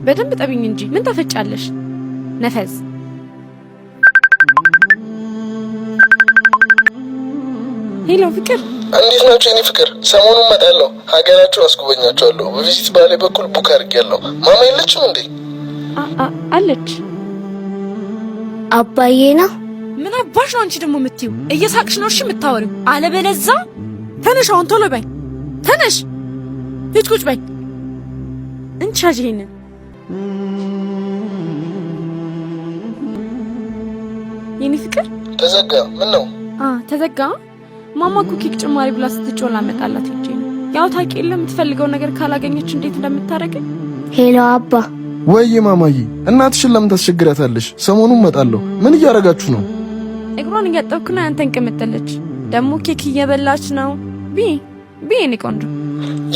በደንብ ጠብኝ እንጂ ምን ታፈጫለሽ? ነፈዝ ሄሎ ፍቅር፣ እንዴት ናችሁ የኔ ፍቅር? ሰሞኑን እመጣለሁ፣ ሀገራችሁ አስጎበኛችኋለሁ። በቪዚት ባሌ በኩል ቡክ አድርጌያለሁ። ማማ የለችም እንዴ? አለች። አባዬ ነው። ምን አባሽ ነው አንቺ ደግሞ የምትይው? እየሳቅሽ ነው እሺ የምታወሪው? አለበለዛ ተነሽ፣ አሁን ቶሎ በይ፣ ተነሽ፣ ሂድ ቁጭ በይ። እንቻጅ ይሄንን የኔ ፍቅር ተዘጋ። ምን ነው? ተዘጋ። ማማ እኮ ኬክ ጭማሪ ብላ ስትጮላ መጣላት ሂጅ ነው። ያው ታውቂ የለ የምትፈልገው ነገር ካላገኘች እንዴት እንደምታረገኝ። ሄሎ አባ። ወይ ማማዬ፣ እናትሽን ለምን ታስቸግሪያታለሽ? ሰሞኑን እመጣለሁ። ምን እያደረጋችሁ ነው? እግሯን እያጠብኩ ነው። አንተን ቅምጥልች ደግሞ ኬክ እየበላች ነው። ቢ የኔ ቆንጆ፣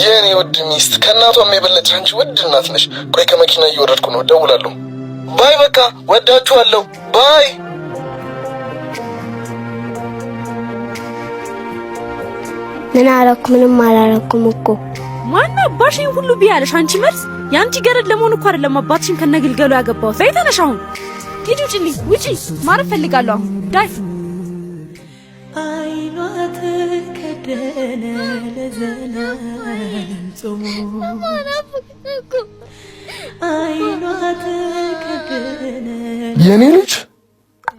የኔ ውድ ሚስት፣ ከእናቷም የበለጠ አንቺ ውድ እናት ነሽ። ቆይ ከመኪና እየወረድኩ ነው፣ እደውላለሁ። ባይ። በቃ ወዳችኋለሁ። ባይ። ምን አረኩ? ምንም አላረኩም እኮ። ማን አባሽን ሁሉ ቢያለሽ አንቺ መልስ። ያንቺ ገረድ ለመሆን እኮ አይደለም አባትሽን ከነግልገሉ ያገባው። በይ ተነሽ አሁን ሂጂ፣ ውጪልኝ፣ ውጪ። ማረፍ ፈልጋለሁ አሁን። ዳይ አይኗ ተከደነ ለዘላለም ጾሙ አይኗ ተከደነ። የኔ ልጅ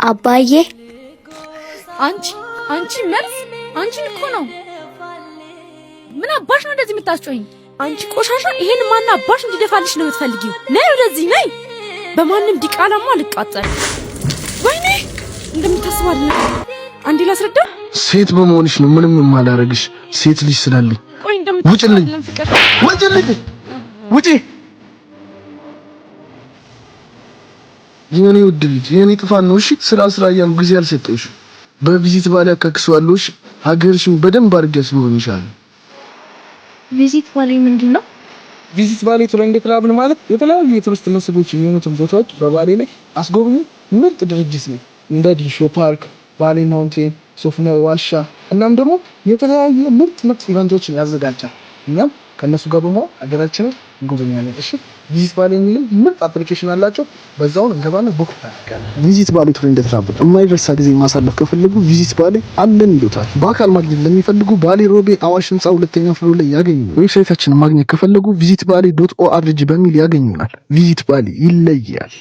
አባዬ፣ አንቺ መልስ። አንቺን እኮ ነው። ምን አባሽ ነው እንደዚህ የምታስጮኝ? አንቺ ቆሻሻ! ይሄን ማን አባሽ እንዲደፋልሽ ነው የምትፈልጊው? ነይ ወደዚህ ነይ። በማንም ዲቃላማ አልቃጠል። ወይኔ እንደምታስበው አይደለም። አንዴ ላስረዳ። ሴት በመሆንሽ ነው ምንም የማላረግሽ። ሴት ልጅ ስላለኝ። ቆይ እንደምታስበው ፍቅር፣ ውጪልኝ፣ ውጪ። የኔ ውድ ልጅ፣ የኔ ጥፋት ነው። እሺ ስራ እያልኩ ጊዜ አልሰጠሁሽ። በቪዚት ባለ አካክሰዋለሁ። እሺ ሀገርሽን በደንብ አድርጌ አስጎበኝሻለሁ። ቪዚት ባሌ ምንድን ነው? ቪዚት ባሌ ቱሪንግ ክላብ ማለት የተለያዩ የቱሪስት መስህቦች የሚሆኑትን ቦታዎች በባሌ ላይ አስጎብኝ ምርጥ ድርጅት ነው። እንደ ዲሾ ፓርክ፣ ባሌ ማውንቴን፣ ሶፍና ዋሻ እናም ደግሞ የተለያዩ ምርጥ ኢቨንቶችን ያዘጋጃል። እኛም ከነሱ ጋር በመሆን ሀገራችንን እንጎበኛለን። እሺ ቪዚት ባሌ የሚል ምርጥ አፕሊኬሽን አላቸው። በዛው እንገባለን፣ ቡክ ታደርጋለን። ቪዚት ባሌ ቱሪንግ ክላብ የማይረሳ ጊዜ ማሳለፍ ከፈለጉ ቪዚት ባሌ አለን ይሉታል። በአካል ማግኘት ለሚፈልጉ ባሌ ሮቤ አዋሽ ህንጻ ሁለተኛ ፍሎር ላይ ያገኙ። ዌብሳይታችንን ማግኘት ከፈለጉ visitbali.org በሚል ያገኙናል። ቪዚት ባሌ ይለያል።